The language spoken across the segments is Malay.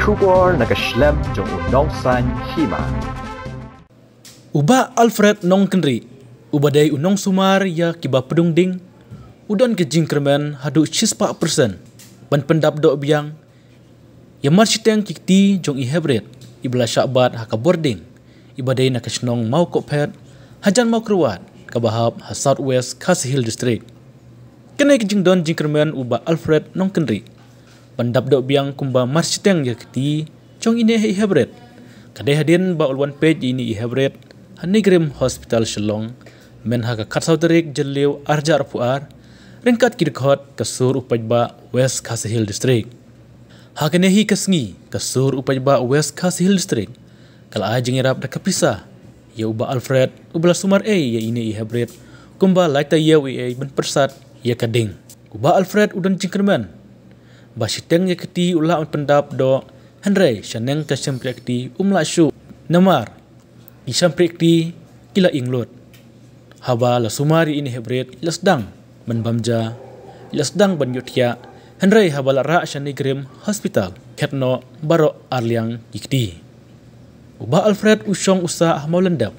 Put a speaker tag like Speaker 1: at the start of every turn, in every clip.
Speaker 1: Kubor nakaslem jong unong san hima.
Speaker 2: Uba Alfred nong kenri, ubadai unong sumar ya kiba pedung ding, udan ke jingkermen hadu 6%, ban pendap dok biang, ya marchiteng kikti jong i hebret, ibla syakbat haka boarding, ibadai nakasnong mau kopet, hajan mau keruat, kabahap ha Southwest Khasi Hill District. Kenai kejing don jingkermen uba Alfred nong kenri, bandap dok biang kumba marchiteng ya kikti, jong ini i hebret, kadai hadin ba ulwan page ini i hebret, Hanigrim Hospital Shillong, men haka katsauterik jeliu arjar puar, ringkat kirkot kasur upajba West Khasi Hill District. Hakenehi kasngi kasur upajba West Khasi Hill District, kala ajing irap da kapisa, ya uba Alfred, ubla sumar ya ini ihebret, kumba laita ya ben persat, ya kading. Uba Alfred udan jingkerman, basiteng ya keti ulah pendap do, Henry syaneng kasyampriakti umla syu, namar, isam prikti kila inglot. Haba la sumari ini hebret lasdang menbamja lasdang banyutya Henry haba la ra Shanigrim Hospital ketno baro arliang ikti. Uba Alfred usong usa maulendap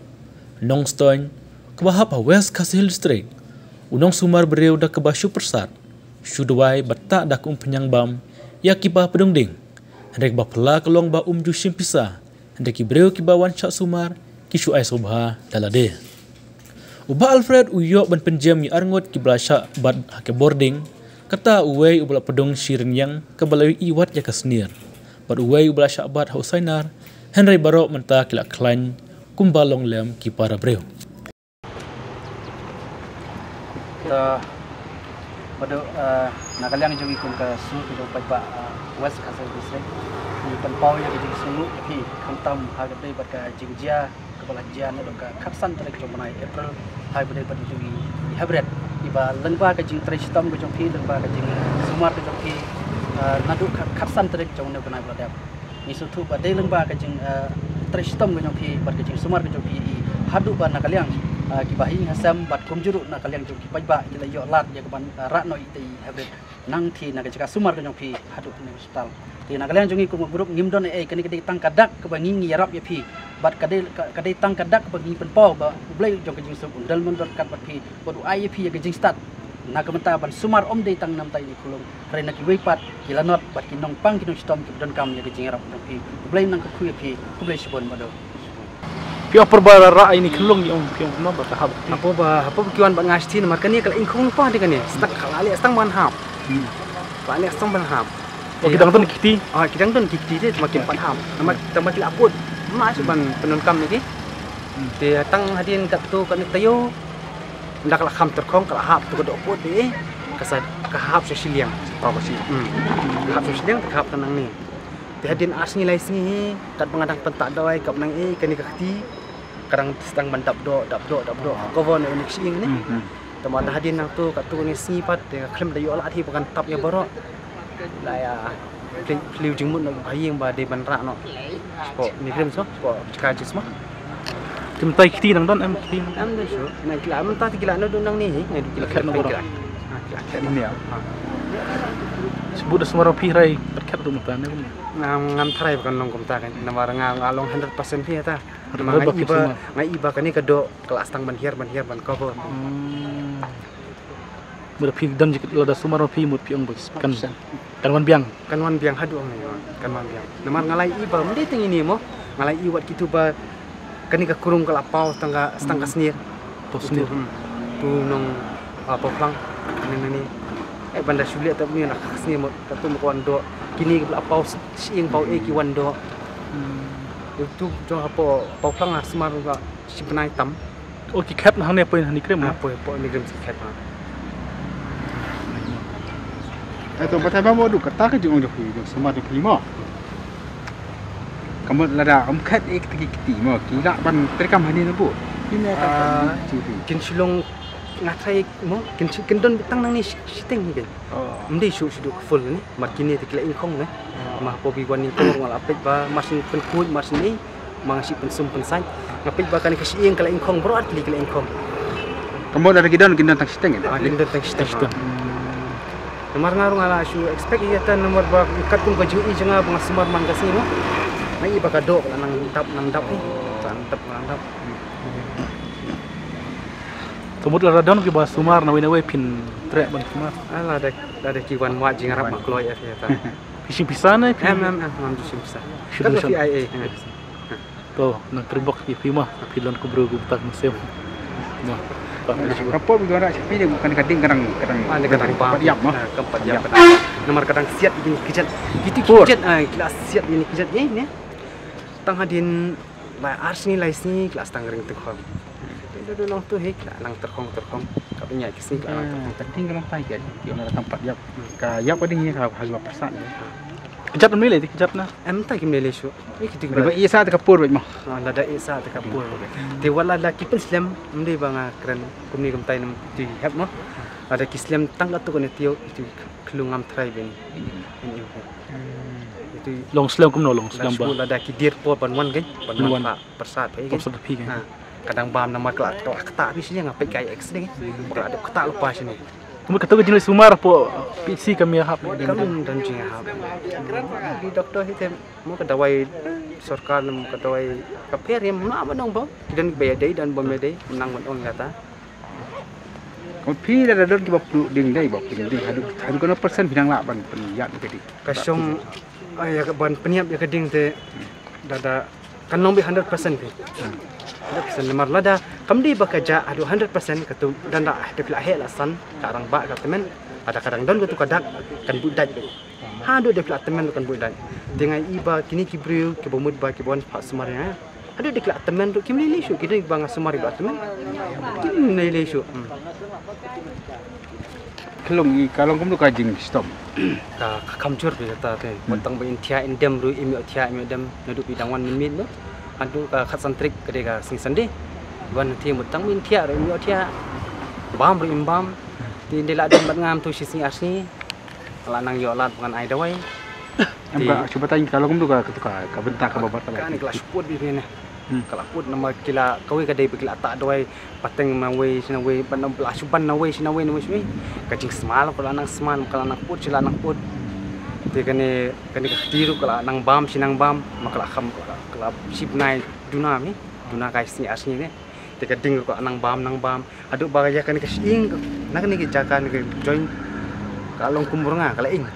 Speaker 2: nong stoin kabahap West Khasi Hill District unong sumar bereu da kabasyu persat syudwai batak da kum penyang bam ya kiba pedungding hendek ba pela kelong ba jusim pisa hendek ibreu kibawan cak sumar kisu ai sobha dalade. Uba Alfred uyok ban penjam yi arngot kiblasha bad hake boarding kata uwei ubla pedong shirin yang kebalawi iwat ya kasnir. Bad uwei ubla syakbat hausainar Henry Barok menta kila klan kumbalong lem ki para breu.
Speaker 3: Pada nakaliang jogi kun ka su ke pa West Khasi District ni penpau ya jadi sunu pi kantam haga dei baka jingjia kepala jian dok ka kapsan tarik jomanai April hai bade bade jogi habret iba lengba ka jing tre sistem go jong pi lengba ka jing sumar ka jong pi nadu kapsan tarik jong ne banai bade ni sutu bade lengba ka jing tre sistem go jong pi bade jing sumar ka jong pi hadu ba nakaliang kibahi hasam bat kumjuru nakaliang jong ki paiba kila yo lat ya kaban ratno ite habret nang thi naga jaka sumar ka jong pi hadu ne hospital ti nakaliang jongi ku grup ngimdon kani kadi tang kadak ke bangi yarap ya pi bat kadi tang kadak ke bangi penpau ba ublai jong kajing sub undal mundot kat bat pi bodu ai pi ya kajing start na kamenta ban sumar om dei tang nam tai ni kulung rena ki weipat kilanot bat kinong pang kinong stom ki don kam ya kajing yarap jong pi ublai nang ku ya pi ublai sibon bado
Speaker 2: Pi perbara ra ini kelong yang piang no ba kahab.
Speaker 3: Apa kiwan ba ngasti na markani kala ingkung pa de kani stak kala stang ban hap. Kala stang ban hap.
Speaker 2: Oh kidang ton kiti.
Speaker 3: Kidang ton kiti de makin pan hap. Nama tambah laput. Ma ban penon kam ni. Te tang hadin kat tu kan tayo. Ndak la kham terkong kala hap tu kodok pot de. Kasad kahap sesiliang.
Speaker 2: Apa sih?
Speaker 3: Kahap sesiliang kahap tenang ni. Te hadin asni lai sini kat pengadang pentak doi kap nang kani kati. Kadang sedang mendap do cover ni unik sing ni teman hadin nang tu kat tu ni sipat de klem da yo la thi bukan tap ya borok la ya fliu jingmut nak baying ba de ban ra no sport ni klem so sport ka jisma
Speaker 2: Kim tai kiti nang don am kiti
Speaker 3: am de so na kila am ta kila no nang ni ni kila khat no kila
Speaker 2: khat ni ya sebut semua pi rai terkat tu mutan ni
Speaker 3: ngam thrai bukan long komta kan namar ngalong 100% pi ta ngai iba kani kado kelas tang ban ban cover
Speaker 2: berpi dan jikit lada sumar pi mut piang bus kan wan biang
Speaker 3: hadu ni kan wan biang namar ngalai iba mende ting ini mo ngalai iwat kitu ba kani ka kurung kala pau tangga stang kasnir
Speaker 2: posnir
Speaker 3: tu nong apa pang ni banda sulit tapi nak kasnir mo katu mo wan do kini kala pau siing pau ki wan do itu jo apa pang asmar ga simpenai tam
Speaker 2: ki khat na hane poin hani krem
Speaker 3: apa ni krem khat ma
Speaker 4: Itu batai bawa du kata ke jeng joki jeng semar di kelima. Kamu lada kat kiti mo kila ban terekam hani nabu. Ini
Speaker 3: kin silong ngatai mo kin don bitang nang ni siteng ni kan. Mende shoot full ni makini tikla ingkong ni. Mah pobi wan ni tong wal apet ba masin penkuit masin ni mangsi pensum pensai. Ngapit ba kan kasiing kala ingkong bro atli kala ingkong.
Speaker 4: Kamu dari gidon tang siteng ni.
Speaker 3: Gidon tang siteng. Nomor ngarung ala asu expect iya tan nomor ba ikat kum ka jui janga bang semar man kasi no. Mai ba ka dok nang dap ni. Nang dap.
Speaker 2: Semut lah radon ke bahas sumar nawe pin trek ban sumar.
Speaker 3: Ala ada kiwan muat jing harap mak kloy ya ta.
Speaker 2: Fishing pisan
Speaker 3: Mam dusim sa.
Speaker 2: Sudah
Speaker 3: Kan
Speaker 2: bisa.
Speaker 3: FIA.
Speaker 2: To nang terbok di Fima pilon ku bro butak musim. Nah,
Speaker 4: Kapal begitu orang siapa dia bukan kadang
Speaker 3: Ada kadang bam.
Speaker 4: Diam mah.
Speaker 3: Keempat diam. Nomor kadang siat ini kejat. Gitu kejat kelas siat ini kejat ni. Tang hadin lai ars ni lai sini kelas tang ring terkong. Itu nong tu hek lang terkong. Kapnya kisih kelas terkong.
Speaker 4: Penting kalau tak kan dia orang tempat diam. Kayak apa dia harga persan.
Speaker 2: kejat memilih di kejat na.
Speaker 3: Tak kim lele shu. Ikiti
Speaker 4: Berapa iya saat kapur baik mah.
Speaker 3: Lada isa te kapur. Te wala la kipin slam mde banga kran kumni kum tay nam ti hep mo. Ada kislam tang atu kon tio itu klungam tribe ini. Itu
Speaker 2: Long slam kum no long slam ba.
Speaker 3: Slam ada kidir po ban wan kan. Ban wan pak persat pe kan.
Speaker 2: Persat pi kan.
Speaker 3: Kadang bam nama kelak ketak bisnya ngapai kai x ni. Bakal ada ketak lepas ni.
Speaker 2: Kamu kata jenis sumar po PC kami hap.
Speaker 3: Kamu dan jing hap. Di doktor kita mau ke dawai sarkar mau ke dawai kaper yang mana nong bang. Dan bayar day dan bom day menang menang kata.
Speaker 4: Kopi dah ada kita perlu ding day bap ding. Hadu kono persen bidang lak ban penyiat tadi.
Speaker 3: Kasong ya ban peniap ya keding te dada kan nombi 100% ke. 100% lemar lada kamdi bakaja adu 100% katu dan dah depla he lasan karang ba ka temen ada kadang don tu kadak kan budak hadu depla temen kan budak dengan iba kini kibriu ke bomud ba ke bon pak semarnya ada depla temen tu kimli lesu kita bang semari ba temen kimli lesu
Speaker 4: Kalau kamu tu kajing stop.
Speaker 3: ka kamjur be kata te matang ba intia indem ru imi otia imi dem nadu bidang wan min no adu ka khatsantrik kade ka sing sande wan ti matang min tia ru imi otia bam ru imbam ti ndela dem bat ngam tu sing asni ala nang yo lat bukan ai dawai
Speaker 4: Amka coba tanya kalau kamu tu ka bentak ka babat
Speaker 3: kan kelas put di sini kalau put nama kila kawi kadai bekila tak dawai pateng mawe sinawe ban belas ban nawe sinawe kacing semal kalau nang semal kalau nang put sila nang put dia kene ketiru kalau nang bam sinang bam makalah kham kalau sip nai duna mi duna kai sini asni ne dia keding kalau nang bam aduk bagaya kene kesing nak ni kejakan ke join kalau kumuranga kalau ing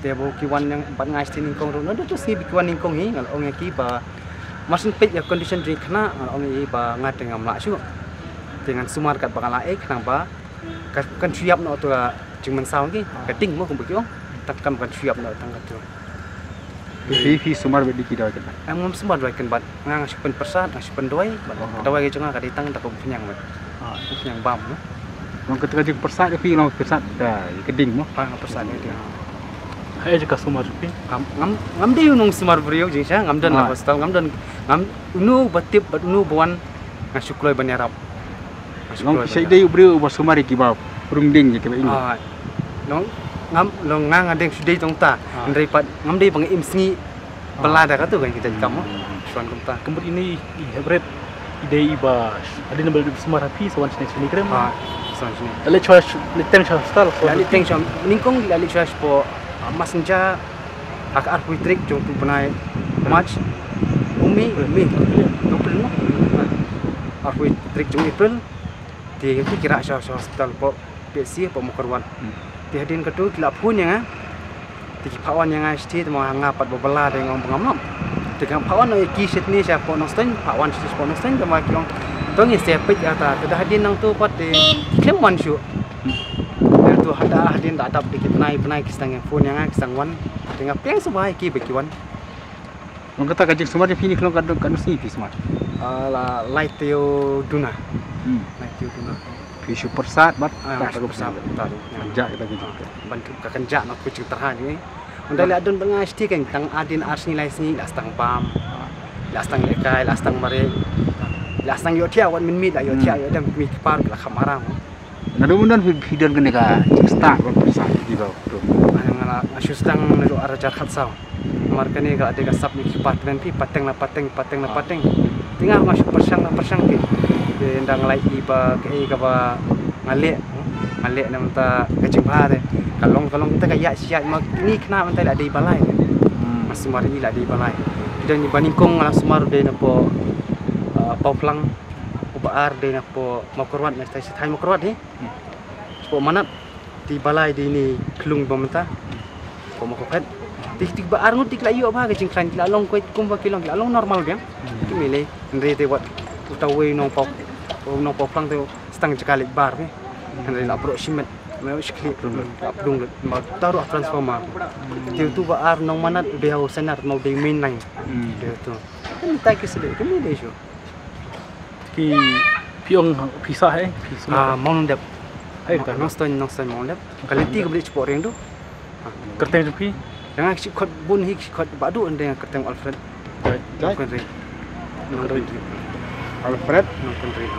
Speaker 3: dia bawa kiwan yang ban ngai sini kong ru ada tu si kiwan ing kong hi kalau ong ki ba masin pet ya condition drink kena ong i ba ngat dengan mla su dengan sumar kat bakal ek nang ba kan siap no tu cuma saung ki keting mo kum bekiong takkan kan siap no tang tu
Speaker 4: Fi sumar bedi kita kan.
Speaker 3: am sumar doi kan bat ngang supen persat ngang supen doi doi ke jonga ka ditang tak penyang bat penyang bam no
Speaker 4: Orang ketika jeng persat fi long persat dah keding mo.
Speaker 3: pa persat ni
Speaker 2: Hai je ka sumar pi.
Speaker 3: ngam de nung sumar brio jing sa ngam dan la hostel ngam unu batip bat unu buan ngasukloi banyarap
Speaker 4: Long saya day brio bos sumar ki ba rungding je ke ini.
Speaker 3: Nong long ngang adeng sudai tong ta ndai pat ngam dei bang im sngi belada ka tu kan kita kamu suan kum ta
Speaker 2: Kembut ini hybrid ide iba ada nambal sumar pi sawan sini krem.
Speaker 3: suan sini
Speaker 2: Ale choice liteng chal stal.
Speaker 3: lali teng chom ningkong lali choice po masenja ak ar puitrik jong tu panai march umi April no ar puitrik jong April dia itu kira sah hospital po PC po mukarwan di hadin kedua kila pun yang di pawan yang asti temo ngapat bobela dengan pengamam dengan pawan no iki Sydney siapa nosten pawan siapa nosten temo kiong tong istepit ata dah hadin nang tu pat di kleman syu tu ada hadin tak dapat dikit penai kisang yang phone yang kisang wan dengan peng semua iki bekiwan
Speaker 4: Orang kata kajing sumar fi ni kalau kan si fi sumar.
Speaker 3: la light teo duna light teo duna
Speaker 4: Fi super sat bat
Speaker 3: tak besar tak
Speaker 4: jak kita gitu.
Speaker 3: bantu kakenjak nak kucing terhan ni undai la adun bengai sti kan tang adin asni lai sini las tang pam las tang lekai las tang mare las tang yo tia wan min mit la yo tia yo dam mi par la khamarang
Speaker 4: Nadu mundan hidan kene ka start bat persat di bawah tu.
Speaker 3: ngala asyustang nado arajar khatsau markane ga adega sap mi patren pi pateng na pateng tinggal masuk persang pi ndang lai iba ke ga ba ngale nam ta kacing ba de
Speaker 5: Kalong kita kayak siap mak ni kena mantai ada di balai. Mas Sumar ni ada di balai. Dan ni bandingkong ala Sumar de napo pau plang ubaar de napo makorwat na thai makorwat ni. Po manat di balai di ni kelung bamenta. Po makopet. Tik baar ngut tik layu apa ke jingkran lalong ko kumba kilong lalong normal biang. Kimile ndre te wat utawe nong pau plang tu setang jekalik bar ni. Ndre la bro simet. Mau sekali belum mau taruh transformer. Dia tu baar nong manat dia senar mau di main lain. Dia tu. Kan tak kesedek kami dia jo.
Speaker 2: Ki piong pisah
Speaker 5: Mau ndap.
Speaker 2: Hai kita.
Speaker 5: Nong stone mau ndap. Kalau tiga beli cepok ring tu.
Speaker 2: Kerteng pi.
Speaker 5: Jangan sikot bun hik sikot badu ande yang kerteng Alfred.
Speaker 2: Baik.
Speaker 5: Bukan ring.
Speaker 4: Alfred
Speaker 5: Nong ring.